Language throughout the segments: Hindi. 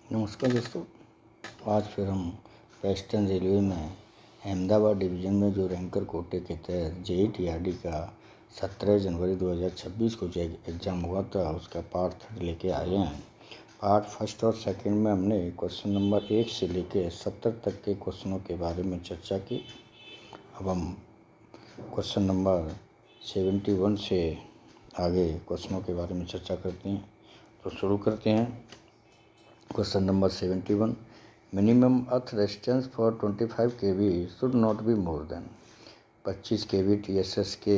नमस्कार दोस्तों, आज फिर हम वेस्टर्न रेलवे में अहमदाबाद डिवीज़न में जो रैंकर कोटे के तहत JEE-TRD का 17 जनवरी 2026 को जो एग्ज़ाम हुआ था उसका पार्ट 3 लेके आए हैं। पार्ट फर्स्ट और सेकंड में हमने क्वेश्चन नंबर 1 से लेके 70 तक के क्वेश्चनों के बारे में चर्चा की। अब हम क्वेश्चन नंबर 71 से आगे क्वेश्चनों के बारे में चर्चा करते हैं। तो शुरू करते हैं। Question number 71, minimum earth resistance for 25 kV should not be more then 25 kV TSS के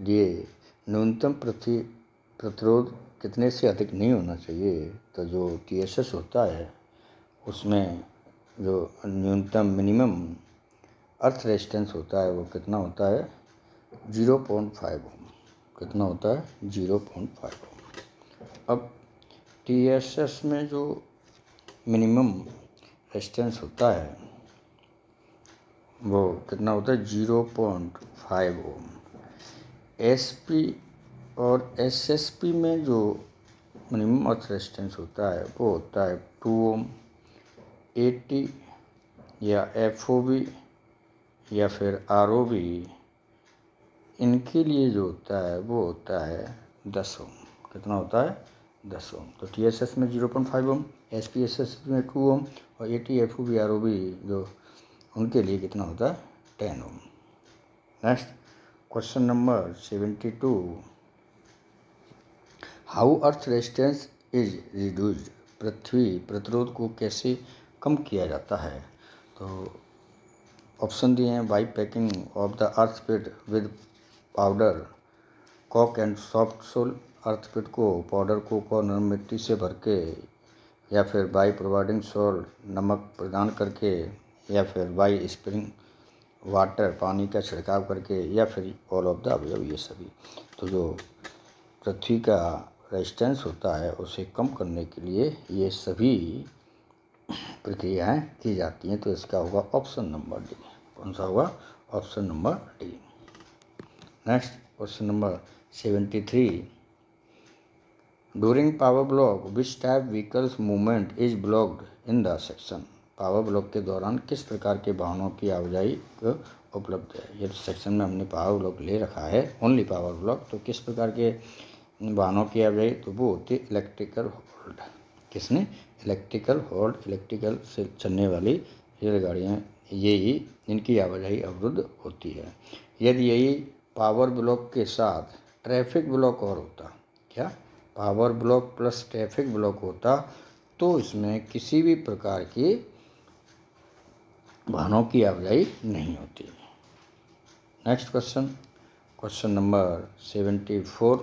लिए न्यूनतम प्रतिरोध कितने से अधिक नहीं होना चाहिए। तो जो TSS होता है उसमें जो न्यूनतम मिनिमम अर्थ रेजिस्टेंस होता है वो कितना होता है 0.5 ओम। कितना होता है 0.5 ओम। अब TSS में जो मिनिमम रेजिस्टेंस होता है वो कितना होता है 0.5 ओम। SP और SSP में जो मिनिमम अर्थ रेजिस्टेंस होता है वो होता है 2 ओम। AT या FOB या फिर ROB इनके लिए जो होता है वो होता है 10 ओम। कितना होता है 10 ओम। तो TSS में 0.5 ओम, SP SSP में 2 ओम और AT FOB ROB जो उनके लिए कितना होता है 10 ohm. Next question number 72, how earth resistance is reduced. पृथ्वी प्रतिरोध को कैसे कम किया जाता है। तो ऑप्शन दिए हैं, by packing of the earth pit with powder coke and soft soil. Earth pit को पाउडर कोक और नरम मिट्टी से भर के, या फिर बाई प्रोवाइडिंग सॉल्ट नमक प्रदान करके, या फिर बाई स्प्रिंग वाटर पानी का छिड़काव करके, या फिर ऑल ऑफ द अबव ये सभी। तो जो पृथ्वी का रेजिस्टेंस होता है उसे कम करने के लिए ये सभी प्रक्रियाएं की जाती हैं। तो इसका होगा ऑप्शन नंबर डी। कौन सा होगा option number D. Next question number 73, during power block which type vehicles movement is blocked in the section. Power block के दौरान किस प्रकार के वाहनों की आवाजाही उपलब्ध है। ये सेक्शन में हमने पावर ब्लॉक ले रखा है, ओनली पावर ब्लॉक। तो किस प्रकार के वाहनों की आवाजाही, तो वो होती है इलेक्ट्रिकल होल्ड। किसने इलेक्ट्रिकल होल्ड, इलेक्ट्रिकल से चलने वाली रेलगाड़ियाँ, यही इनकी आवाजाही अवरुद्ध होती है। यदि यही पावर ब्लॉक के साथ ट्रैफिक ब्लॉक और होता, क्या power block plus traffic block होता तो इसमें किसी भी प्रकार की वाहनों की आवाजाही नहीं होती। Next question, question number 74,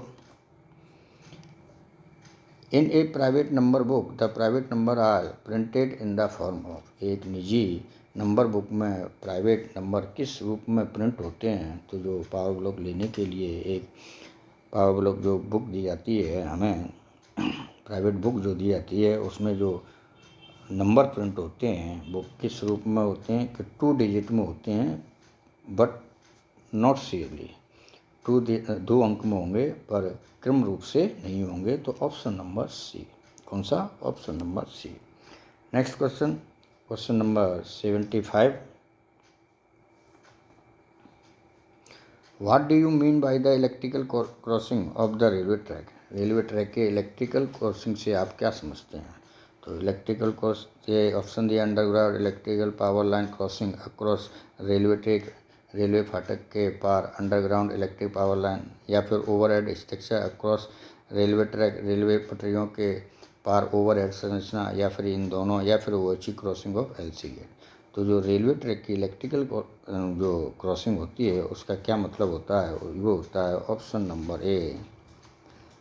in a private number book the private number are printed in the form of. एक निजी नंबर बुक में प्राइवेट नंबर किस रूप में प्रिंट होते हैं। तो जो पावर ब्लॉक लेने के लिए एक पावर ब्लॉक जो बुक दी जाती है हमें, प्राइवेट बुक जो दी जाती है उसमें जो नंबर प्रिंट होते हैं वो किस रूप में होते हैं कि 2 डिजिट में होते हैं, बट नॉट सीरियली। 2 अंक में होंगे पर क्रम रूप से नहीं होंगे। तो ऑप्शन नंबर सी। कौन सा option number C. Next question, question number 75, what do you mean by the electrical crossing of the railway track. Railway track के इलेक्ट्रिकल क्रॉसिंग से आप क्या समझते हैं। तो इलेक्ट्रिकल क्रॉस, ये ऑप्शन दिया, underground electrical power line crossing across railway track, railway फाटक के पार अंडरग्राउंड इलेक्ट्रिक पावर लाइन, या फिर overhead structure across railway track, railway पटरियों के पार ओवरहेड संरचना, या फिर इन दोनों, या फिर OHE crossing of LC gate. तो जो रेलवे ट्रैक की इलेक्ट्रिकल जो क्रॉसिंग होती है उसका क्या मतलब होता है, वो होता है option number A,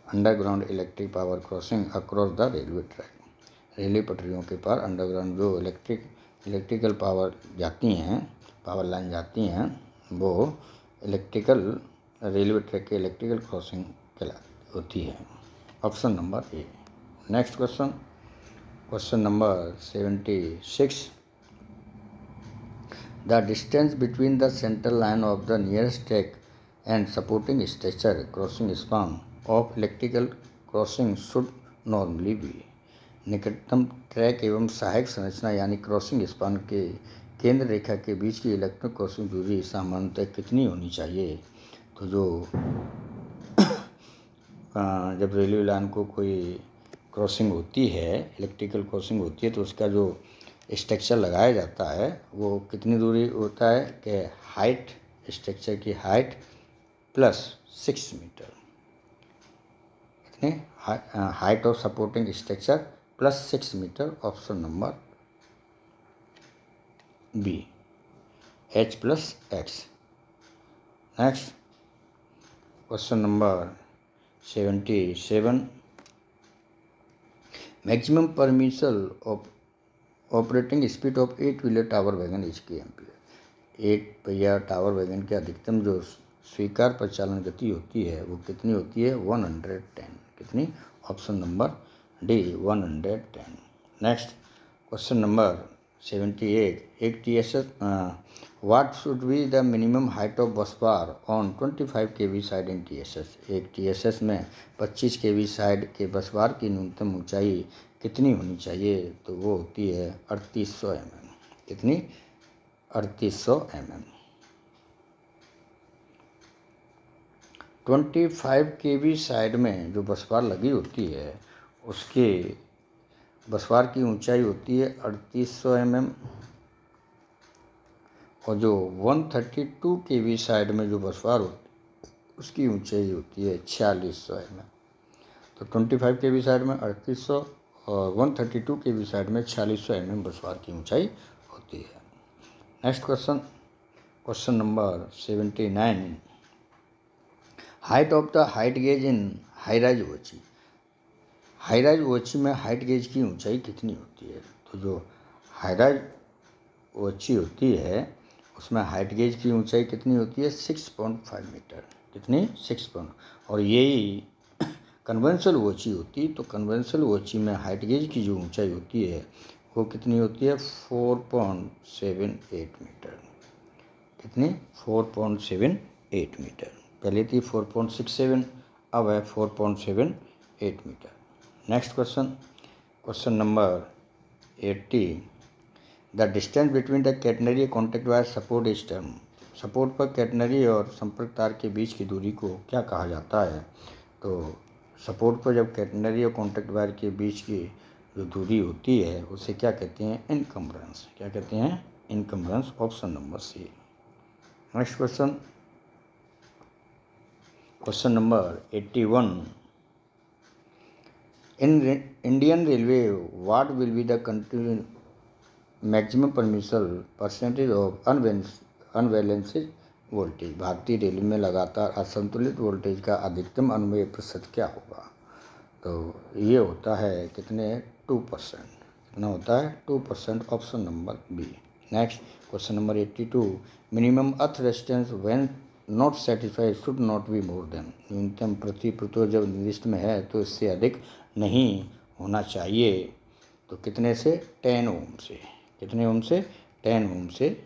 underground electric power crossing across the railway track. Railway पटरियों के पार अंडरग्राउंड जो इलेक्ट्रिकल पावर जाती हैं, पावर लाइन जाती हैं, वो इलेक्ट्रिकल रेलवे ट्रैक के इलेक्ट्रिकल क्रॉसिंग होती है। Option number A. Next question, question number 76, the distance between the central line of the nearest track and supporting structure crossing span of electrical crossing should normally B. निकटतम ट्रैक एवं सहायक संरचना यानी क्रॉसिंग स्पान के केंद्र रेखा के बीच की इलेक्ट्रिक क्रॉसिंग दूरी सामान्यतः कितनी होनी चाहिए? तो जो जब रेलवे लाइन को कोई क्रॉसिंग होती है, इलेक्ट्रिकल क्रॉसिंग होती है, तो उसका जो स्ट्रक्चर लगाया जाता है वो कितनी दूरी होता है कि हाइट, स्ट्रक्चर की हाइट प्लस 6 मीटर, कितने height of supporting structure plus 6 metre. Option number B, H plus X. Next question number 77, maximum permission of operating speed of 8 wheeler tower wagon is kmph। 8 पहिया टावर वैगन की अधिकतम जो स्वीकार प्रचालन गति होती है वो कितनी होती है? 110। कितनी? Option number D, 110। Next question number 78, एक TSS what should be the minimum height of bus bar on 25 kV side in TSS। एक TSS में 25 kV साइड के बस बार की न्यूनतम ऊंचाई कितनी होनी चाहिए? तो वो होती है 3800 mm। कितनी? 3800 mm। 25 kV साइड में जो बस बार लगी होती है उसके बस बार की ऊंचाई होती है 3800 mm, और जो 132 kV साइड में जो बस बार होती है उसकी ऊंचाई होती है 4600 mm। तो 25 kV साइड में 3800 और 132 kV साइड में 4600 mm बस बार की ऊंचाई होती है। Next question, question number 79, height of the height gauge in high rise वॉची। हाई राइज वॉची में हाइट गेज की ऊंचाई कितनी होती है? तो जो हाई राइज वॉची होती है उसमें हाइट गेज की ऊंचाई कितनी होती है? 6.5 मीटर। कितनी? 6 और यही कन्वेंशनल वॉची होती, तो कन्वेंशनल वॉची में हाइट गेज की जो ऊंचाई होती है वो कितनी होती है? 4.78 मीटर। कितनी? 4.78 मीटर। पहले थी 4.67, अब है 4.78 metre. Next question, question number 80, the distance between the catenary contact wire support is term. Support पर कैटनरी और संपर्क तार के बीच की दूरी को क्या कहा जाता है? तो सपोर्ट पर जब कैटनरी और कॉन्टैक्ट वायर के बीच की जो दूरी होती है उसे क्या कहते हैं? इनकम्बरेंस। क्या कहते हैं? Encumbrance. Option number C. Next question, question number 81, in Indian railway what will be the country maximum permission percentage of unbalanced voltage. भारतीय रेलवे में लगातार असंतुलित वोल्टेज का अधिकतम अनुमेय प्रतिशत क्या होगा? तो ये होता है कितने? 2%। कितना होता है? 2%। Option number B. Next question number 82, minimum earth resistance when not satisfied should not be more than. न्यूनतम पृथ्वी पृथ्वी जब निर्दिष्ट में है तो इससे अधिक नहीं होना चाहिए। तो कितने से? 10 ओम से। कितने ओम से? 10 ओम से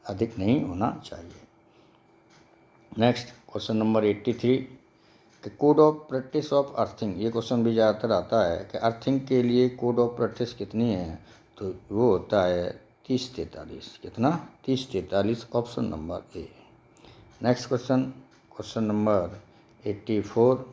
अधिक नहीं होना चाहिए। Next question number 83, code of practice of earthing. ये क्वेश्चन भी ज़्यादातर आता है कि अर्थिंग के लिए कोड ऑफ प्रैक्टिस कितनी है? तो वो होता है 3043। कितना? 3043। Option number A. Next question, question number 84,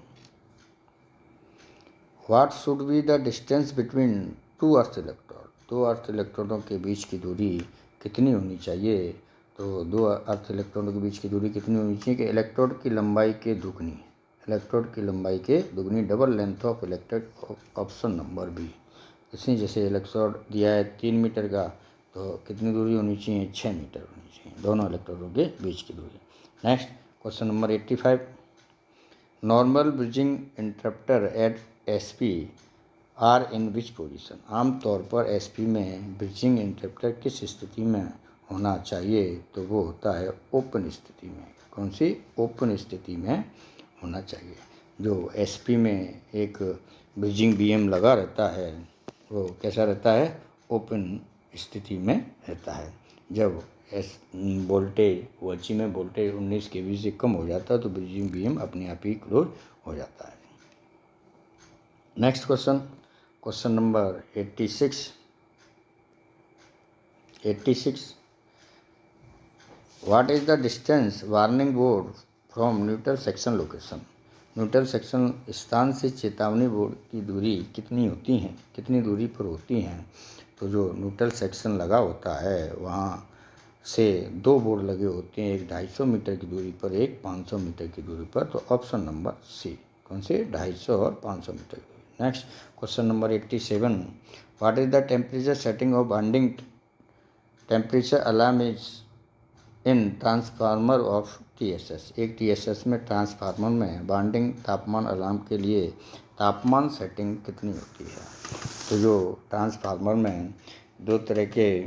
what should be the distance between two earth electrode. दो अर्थ इलेक्ट्रोडों के बीच की दूरी कितनी होनी चाहिए? तो दो अर्थ इलेक्ट्रोडों के बीच की दूरी कितनी होनी चाहिए? कि इलेक्ट्रोड की लंबाई के दुगनी। इलेक्ट्रोड की लंबाई के दुगनी, double length of electrode. Option number B. जैसे इलेक्ट्रोड दिया है 3 मीटर का, तो कितनी दूरी होनी चाहिए? 6 मीटर होनी चाहिए दोनों इलेक्ट्रोडों के बीच की दूरी। Next question number 85, normal bridging interrupter at SP are in which position. आमतौर पर SP में ब्रिजिंग इंटरप्टर किस स्थिति में होना चाहिए? तो वो होता है ओपन स्थिति में। कौन सी? ओपन स्थिति में होना चाहिए। जो SP में एक ब्रिजिंग BM लगा रहता है वो कैसा रहता है? ओपन स्थिति में रहता है। जब वोल्टेज वॉची में वोल्टेज 19 kV से कम हो जाता है तो ब्रिजिंग BM अपने आप ही क्लोज हो जाता है। Next question, question number 86 what is the distance warning board from neutral section location. Neutral section स्थान से चेतावनी बोर्ड की दूरी कितनी होती है, कितनी दूरी पर होती हैं। तो जो न्यूट्रल सेक्शन लगा होता है वहाँ से दो बोर्ड लगे होते हैं, एक 250 मीटर की दूरी पर, एक 500 मीटर की दूरी पर। तो ऑप्शन नंबर सी, कौन से, 250 और 500 मीटर की। Next question number 87 what is the temperature setting of binding temperature alarm is in transformer of TSS। एक TSS में ट्रांसफार्मर में बाइंडिंग तापमान अलार्म के लिए तापमान सेटिंग कितनी होती है। तो जो ट्रांसफार्मर में दो तरह के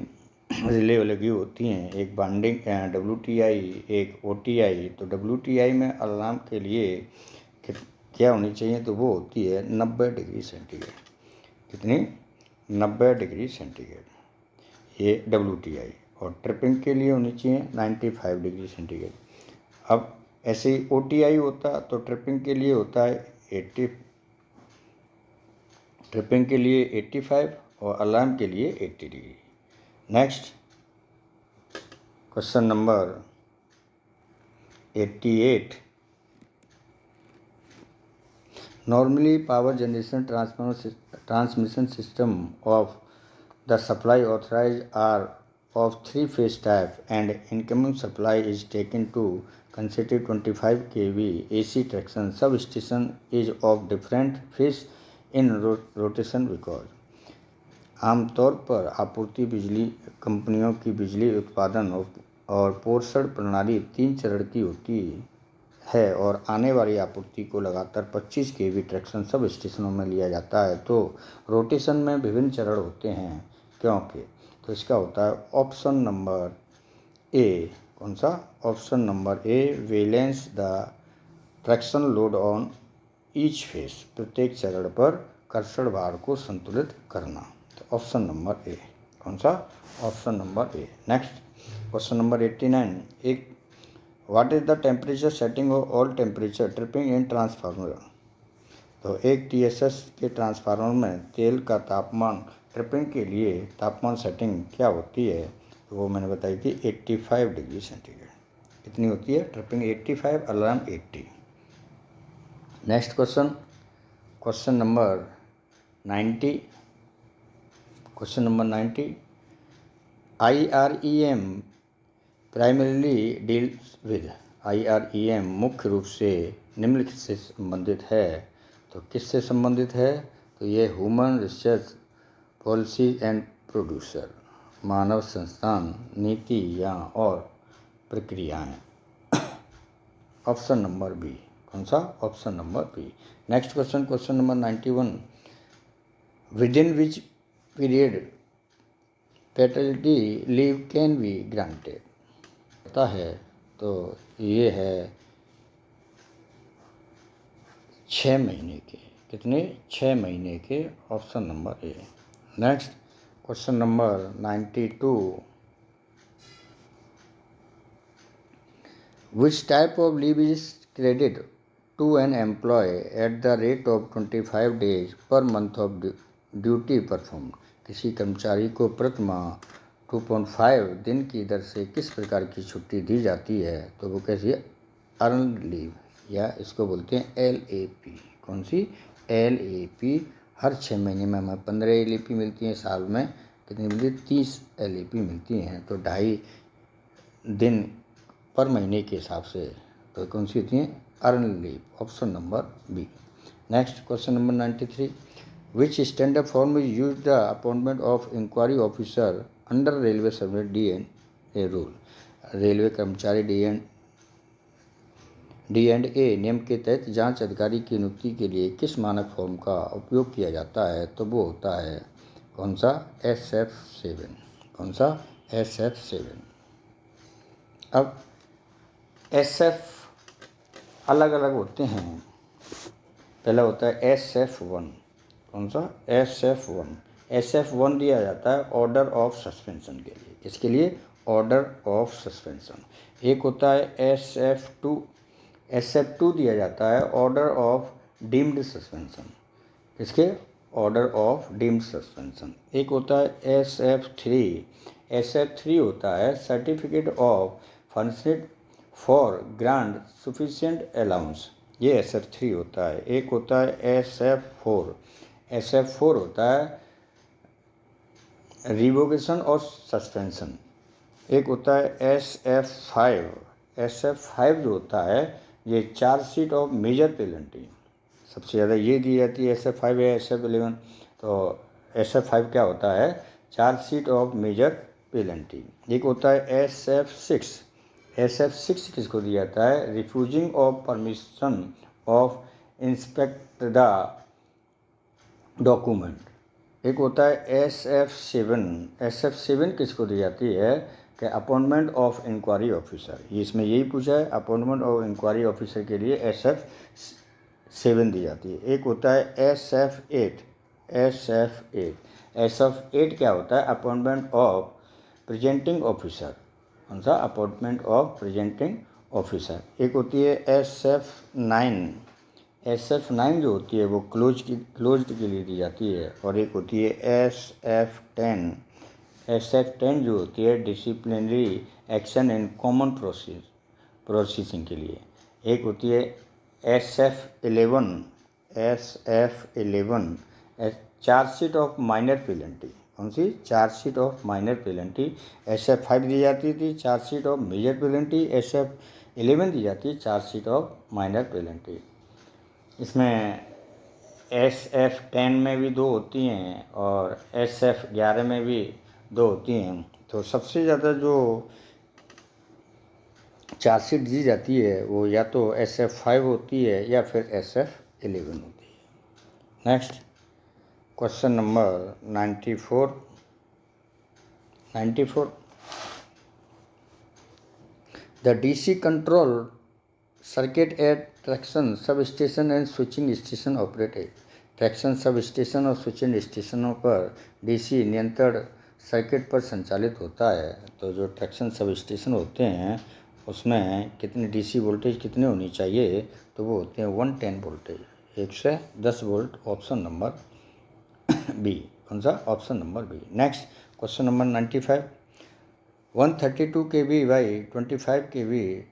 रिले लगी होती हैं, एक बाइंडिंग WTI, एक OTI। तो WTI में अलार्म के लिए क्या होनी चाहिए, तो वो होती है 90 डिग्री सेंटीग्रेड। कितनी, 90 डिग्री सेंटीग्रेड, ये WTI। और ट्रिपिंग के लिए होनी चाहिए 95 डिग्री सेंटीग्रेड। अब ऐसे ही OTI होता तो ट्रिपिंग के लिए होता है 85 और अलार्म के लिए 80 degree. Next question number 88 normally power generation transmission system of the supply authorized are of three-phase type and incoming supply is taken to consecutive 25 kV AC traction substation is of different phase in rotation because आमतौर पर आपूर्ति बिजली कंपनियों की बिजली उत्पादन और पोषण प्रणाली 3 चरण की होती है और आने वाली आपूर्ति को लगातार 25 kV ट्रैक्शन सब स्टेशनों में लिया जाता है। तो रोटेशन में विभिन्न चरण होते हैं क्योंकि, तो इसका होता है ऑप्शन नंबर ए, कौन सा, option number A, balance the traction load on each face, प्रत्येक चरण पर कर्षण भार को संतुलित करना। तो ऑप्शन नंबर ए, कौन सा, option number A. Next question number 89 एक what is the temperature setting of all temperature tripping in transformer. तो एक TSS के ट्रांसफार्मर में तेल का तापमान ट्रिपिंग के लिए तापमान सेटिंग क्या होती है, तो वो मैंने बताई थी 85 डिग्री सेंटीग्रेड। कितनी होती है, tripping 85, alarm 80। Next question number 90 IREM primarily deals with. IREM मुख्य रूप से निम्नलिखित से संबंधित है। तो किससे संबंधित है, तो ये human research policy and producer, मानव संस्थान नीति या और प्रक्रियाएं। ऑप्शन नंबर बी, कौन सा, option number B. Next question number 91 within which period paternity leave can be granted पता है। तो ये है 6 महीने के, कितने, 6 महीने के, option number A. Next question number 92 which type of leave is credit to an employ at the rate of 25 days per month of duty perform. किसी कर्मचारी को प्रति माह 2.5 दिन की दर से किस प्रकार की छुट्टी दी जाती है, तो वो कैसी है, अर्न लीव, या इसको बोलते हैं LAP। कौन सी, LAP। हर 6 महीने में हमें 15 LAP मिलती हैं, साल में कितनी मिलती है, 30 LAP मिलती हैं। तो 2.5 दिन पर महीने के हिसाब से तो कौन सी होती हैं, earn leave, option number B. Next question number 93 which standard form is use the appointment of inquiry officer under railway service D&A rule. रेलवे कर्मचारी D&A नियम के तहत जांच अधिकारी की नियुक्ति के लिए किस मानक फॉर्म का उपयोग किया जाता है, तो वो होता है कौन सा, SF7। कौन सा, SF7। अब SF अलग अलग होते हैं। पहला होता है SF1। कौन सा, SF1। SF1 दिया जाता है ऑर्डर ऑफ सस्पेंशन के लिए, किसके लिए, ऑर्डर ऑफ सस्पेंशन। एक होता है SF2 दिया जाता है ऑर्डर ऑफ डीम्ड सस्पेंशन, किसके, ऑर्डर ऑफ डीम्ड सस्पेंशन। एक होता है SF3। SF3 होता है certificate of funded for grant sufficient allowance, ये SF3 होता है। एक होता है SF4। SF4 होता है रिवोकेशन और सस्पेंशन। एक होता है SF5। SF5 जो होता है ये चार्जशीट ऑफ मेजर पेनल्टी, सबसे ज़्यादा ये दी जाती है SF5 या SF11। तो SF5 क्या होता है, चार्जशीट ऑफ मेजर पेनल्टी। एक होता है SF6। SF6 किसको दिया जाता है, refusing of permission of inspect the document. एक होता है SF7। SF7 किसको दी जाती है कि अपॉइंटमेंट ऑफ इंक्वायरी ऑफिसर, ये इसमें यही पूछा है, अपॉइंटमेंट ऑफ इंक्वायरी ऑफिसर के लिए SF7 दी जाती है। एक होता है SF8। SF8 क्या होता है, अपॉइंटमेंट ऑफ प्रेजेंटिंग ऑफिसर। कौन सा, अपॉइंटमेंट ऑफ प्रेजेंटिंग ऑफिसर। एक होती है SF9। SF9 जो होती है वो क्लोज्ड के लिए दी जाती है। और एक होती है SF10। SF10 जो होती है disciplinary action in common processing के लिए। एक होती है SF11। SF11 chargesheet of minor penalty. कौन सी, charge sheet of minor penalty. SF5 दी जाती थी charge sheet of major penalty. SF11 दी जाती है चार्जशीट ऑफ माइनर पेनल्टी। इसमें SF10 में भी 2 होती हैं और SF11 में भी 2 होती हैं। तो सबसे ज़्यादा जो चार्जशीट दी जाती है वो या तो SF5 होती है या फिर SF11 होती है। Next question number 94। The DC control circuit eight traction sub station and switching station operated. Traction sub station और स्विचिंग स्टेशनों पर DC नियंत्रण सर्किट पर संचालित होता है। तो जो ट्रैक्शन सब स्टेशन होते हैं उसमें कितनी DC वोल्टेज कितनी होनी चाहिए, तो वो होते हैं 110 voltage, 110 volt. Option number B. कौन सा, option number B. Next question number 95। 132 kV by 25 kV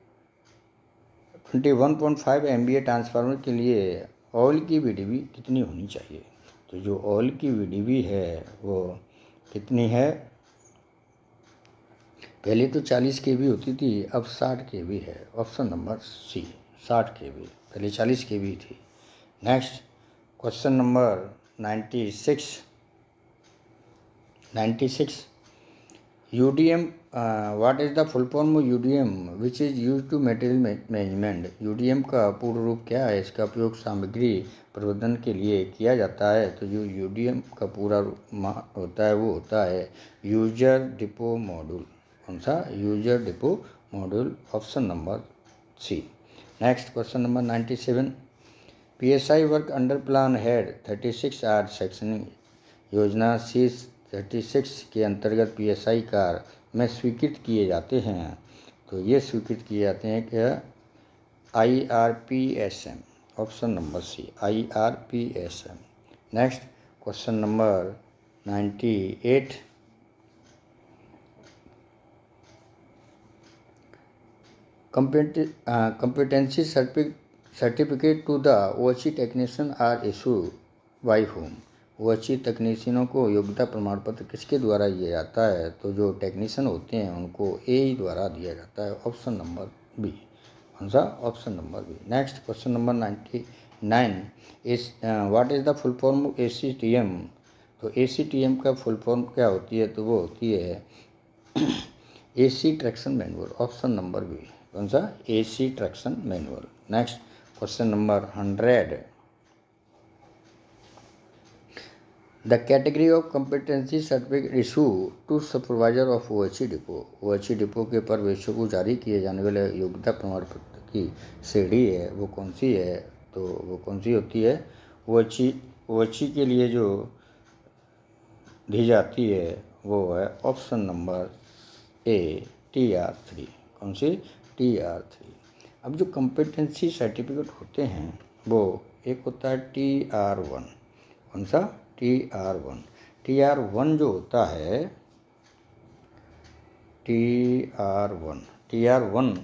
21.5 MVA transformer के लिए ऑयल की VDB कितनी होनी चाहिए। तो जो ऑयल की VDB है वो कितनी है, पहले तो 40 kV होती थी, अब 60 kV है। ऑप्शन नंबर सी, 60 kV, पहले 40 kV थी। Next question number 96। UDM, what is the full form of UDM which is use to material management. UDM का पूर्ण रूप क्या है, इसका उपयोग सामग्री प्रबंधन के लिए किया जाता है। तो जो UDM का पूरा रूप होता है वो होता है यूजर डिपो मॉड्यूल। कौन सा, user depot module. Option number C. Next question number 97। PSI work under plan head 36 are sectioning योजना C36 के अंतर्गत PSI कार में स्वीकृत किए जाते हैं। तो ये स्वीकृत किए जाते हैं क्या, IRPSM। Option number C, IRPSM। Next question number 98। competency certificate to the OHE technician are issued by whom। OHE तकनीशियनों को योग्यता प्रमाण पत्र किसके द्वारा दिया जाता है, तो जो टेक्नीशियन होते हैं उनको AE द्वारा दिया जाता है। Option number B. कौन सा, option number B. Next question number 99 is what is the full form of ACTM। तो ACTM का फुल फॉर्म क्या होती है, तो वो होती है AC traction manual. Option number B. कौन सा, AC traction manual. Next question number 100। The category of competency certificate issue to supervisor of OHE depot. OHE depot के पर्यवेक्षकों को जारी किए जाने वाले योग्यता प्रमाण पत्र की श्रेणी है वो कौन सी है, तो वो कौन सी होती है, OHE के लिए जो दी जाती है वो है ऑप्शन नंबर ए, TR3। कौन सी, TR3। अब जो कॉम्पिटेंसी सर्टिफिकेट होते हैं वो एक होता है TR1। कौन सा, TR1। TR1 जो होता है TR1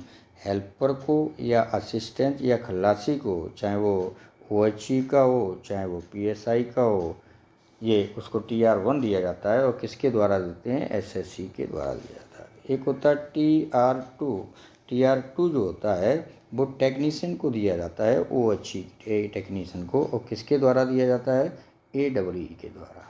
हेल्पर को या असिस्टेंट या खल्लासी को, चाहे वो OHE का हो चाहे वो PSI का हो, ये उसको TR1 दिया जाता है। और किसके द्वारा देते हैं? SSC के द्वारा दिया जाता है। एक होता है TR2। TR2 जो होता है वो टेक्नीशियन को दिया जाता है, OHE टेक्नीशियन को। और किसके द्वारा दिया जाता है? AEE के द्वारा,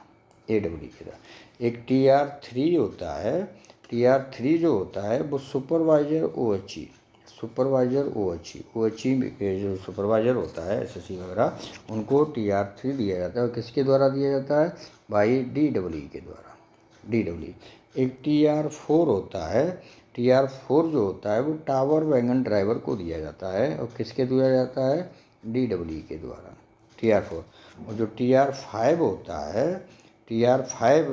AEE के द्वारा। एक TR3 होता है। TR3 जो होता है वो सुपरवाइजर OHE, सुपरवाइजर OHE के जो सुपरवाइजर होता है SSC वगैरह, उनको TR3 दिया जाता है। और किसके द्वारा दिया जाता है? बाई DEE के द्वारा, DEE। एक TR4 होता है। TR4 जो होता है वो टावर वैगन ड्राइवर को दिया जाता है। और किसके दिया जाता है? DEE के द्वारा, TR4। और जो TR5 होता है, TR5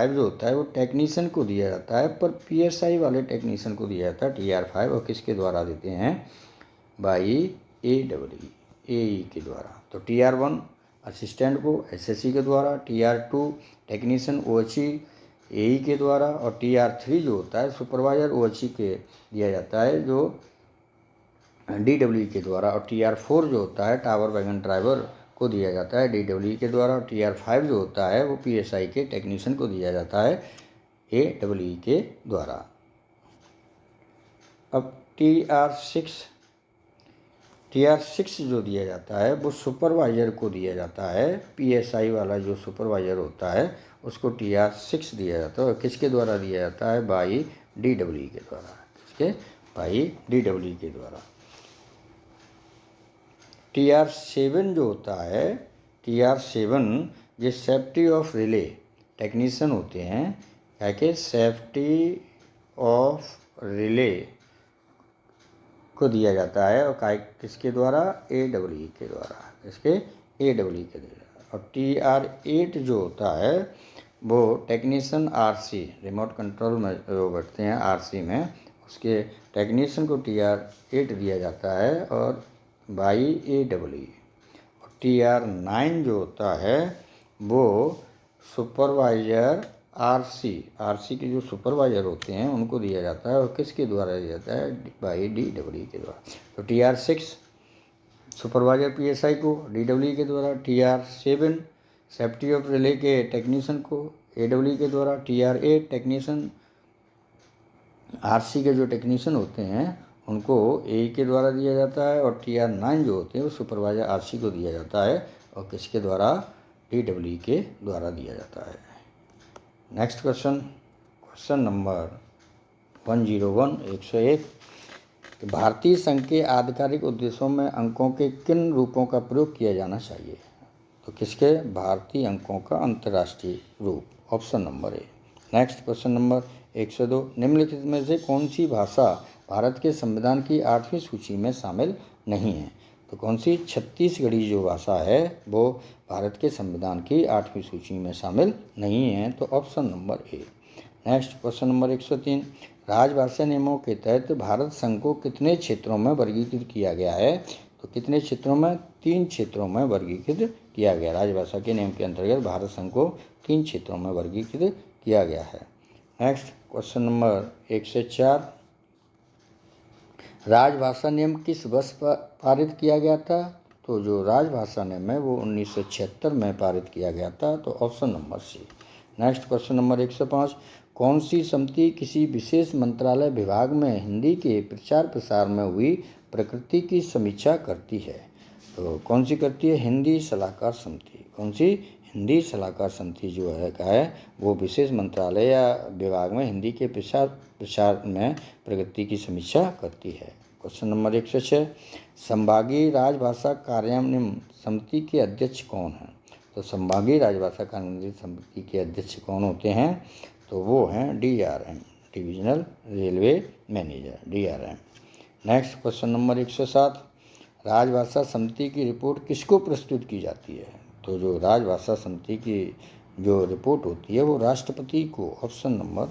जो होता है वो टेक्नीशियन को दिया जाता है, पर PSI वाले टेक्नीशियन को दिया जाता है TR5। और किसके द्वारा देते हैं? बाई AEE के द्वारा। तो TR1 असिस्टेंट को SSC के द्वारा, TR2 टेक्नीशियन OHE AE के द्वारा, और TR3 जो होता है सुपरवाइजर OHE के दिया जाता है जो DEE के द्वारा। और TR4 जो होता है टावर वैगन ड्राइवर को दिया जाता है DEE के द्वारा। और TR5 जो होता है वो PSI के टेक्नीशियन को दिया जाता है AEE के द्वारा। अब TR6 जो दिया जाता है वो सुपरवाइजर को दिया जाता है। PSI वाला जो सुपरवाइजर होता है उसको TR6 दिया जाता है। और किसके द्वारा दिया जाता है? बाई DEE के द्वारा, किसके? बाई DEE के द्वारा। TR7 जो होता है, TR7 ये सेफ्टी ऑफ रिले टेक्नीशियन होते हैं। क्या कि सेफ्टी ऑफ रिले को दिया जाता है। और किसके द्वारा? AEE के द्वारा, किसके? AEE के द्वारा। और TR8 जो होता है वो टेक्नीशियन RC, रिमोट कंट्रोल में जो बैठते हैं RC में, उसके टेक्नीशियन को TR8 दिया जाता है और बाई AEE। और TR9 जो होता है वो सुपरवाइजर RC के जो सुपरवाइजर होते हैं उनको दिया जाता है। और किसके द्वारा दिया जाता है? बाई DEE के द्वारा। तो TR6 सुपरवाइजर PSI को DEE के द्वारा, TR7 सेफ्टी ऑफ रिले के टेक्नीशियन को AEE के द्वारा, TR8 टेक्नीशियन RC के जो टेक्नीशियन होते हैं उनको AE के द्वारा दिया जाता है। और TR9 जो होते हैं वो सुपरवाइजर RC को दिया जाता है। और किसके द्वारा? DEE के द्वारा दिया जाता है। नेक्स्ट क्वेश्चन नंबर 101 भारतीय संघ के आधिकारिक उद्देश्यों में अंकों के किन रूपों का प्रयोग किया जाना चाहिए? तो किसके? भारतीय अंकों का अंतर्राष्ट्रीय रूप, option number A. Next question number 102 निम्नलिखित में से कौन सी भाषा भारत के संविधान की 8वीं सूची में शामिल नहीं है? तो कौन सी? छत्तीसगढ़ी जो भाषा है वो भारत के संविधान की 8वीं सूची में शामिल नहीं है। तो option number A. Next question number 103 राजभाषा नियमों के तहत भारत संघ को कितने क्षेत्रों में वर्गीकृत किया गया है? तो कितने क्षेत्रों में? 3 क्षेत्रों में वर्गीकृत किया गया। राजभाषा के नियम के अंतर्गत भारत संघ को 3 क्षेत्रों में वर्गीकृत किया गया है। नेक्स्ट क्वेश्चन नंबर 104 राजभाषा नियम किस वर्ष पारित किया गया था? तो जो राजभाषा नियम है वो 1976 में पारित किया गया था। तो option number C. Next question number 105 कौन सी समिति किसी विशेष मंत्रालय विभाग में हिंदी के प्रचार प्रसार में हुई प्रकृति की समीक्षा करती है? तो कौन सी करती है? हिंदी सलाहकार समिति। कौन सी? हिंदी सलाहकार समिति जो है क्या है वो विशेष मंत्रालय या विभाग में हिंदी के प्रचार में प्रगति की समीक्षा करती है। क्वेश्चन नंबर 106 संभागीय राजभाषा कार्यान्वयन समिति के अध्यक्ष कौन हैं? तो संभागीय राजभाषा कार्यान्वयन समिति के अध्यक्ष कौन होते हैं? तो वो हैं DRM, divisional railway manager, DRM। Next question number 107 राजभाषा समिति की रिपोर्ट किसको प्रस्तुत की जाती है? तो जो राजभाषा समिति की जो रिपोर्ट होती है वो राष्ट्रपति को, ऑप्शन नंबर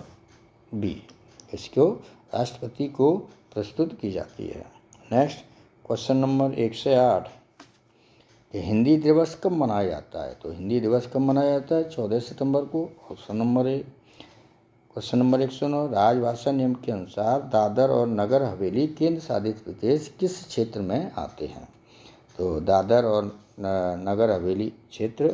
बी, इसको राष्ट्रपति को प्रस्तुत की जाती है। नेक्स्ट क्वेश्चन नंबर 108 ये हिंदी दिवस कब मनाया जाता है? तो हिंदी दिवस कब मनाया जाता है? 14 सितंबर को। ऑप्शन नंबर ए। क्वेश्चन नंबर 109, राजभाषा नियम के अनुसार दादर और नगर हवेली केंद्र शासित प्रदेश किस क्षेत्र में आते हैं? तो दादर और नगर हवेली क्षेत्र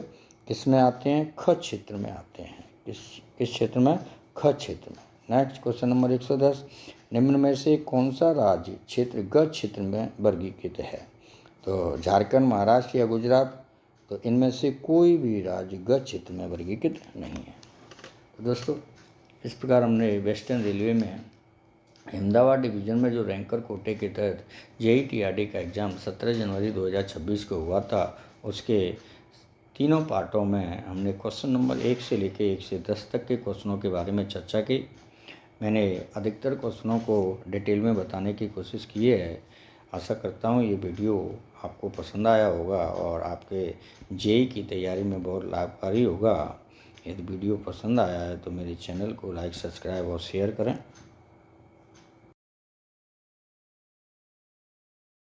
किस में आते हैं? ख क्षेत्र में आते हैं। किस क्षेत्र में? ख क्षेत्र में। नेक्स्ट क्वेश्चन नंबर 110, निम्न में से कौन सा राज्य क्षेत्र ग क्षेत्र में वर्गीकृत है? तो झारखंड, महाराष्ट्र या गुजरात? तो इनमें से कोई भी राज्य ग क्षेत्र में वर्गीकृत नहीं है। तो दोस्तों, इस प्रकार हमने वेस्टर्न रेलवे में अहमदाबाद डिवीज़न में जो रैंकर कोटे के तहत JEE-TRD का एग्ज़ाम 17 जनवरी 2026 को हुआ था, उसके तीनों पार्टों में हमने क्वेश्चन नंबर 1 से लेकर 1 से 10 तक के क्वेश्चनों के बारे में चर्चा की। मैंने अधिकतर क्वेश्चनों को डिटेल में बताने की कोशिश की है। आशा करता हूँ ये वीडियो आपको पसंद आया होगा और आपके JEE की तैयारी में बहुत लाभकारी होगा। यदि वीडियो पसंद आया है तो मेरे चैनल को लाइक, सब्सक्राइब और शेयर करें।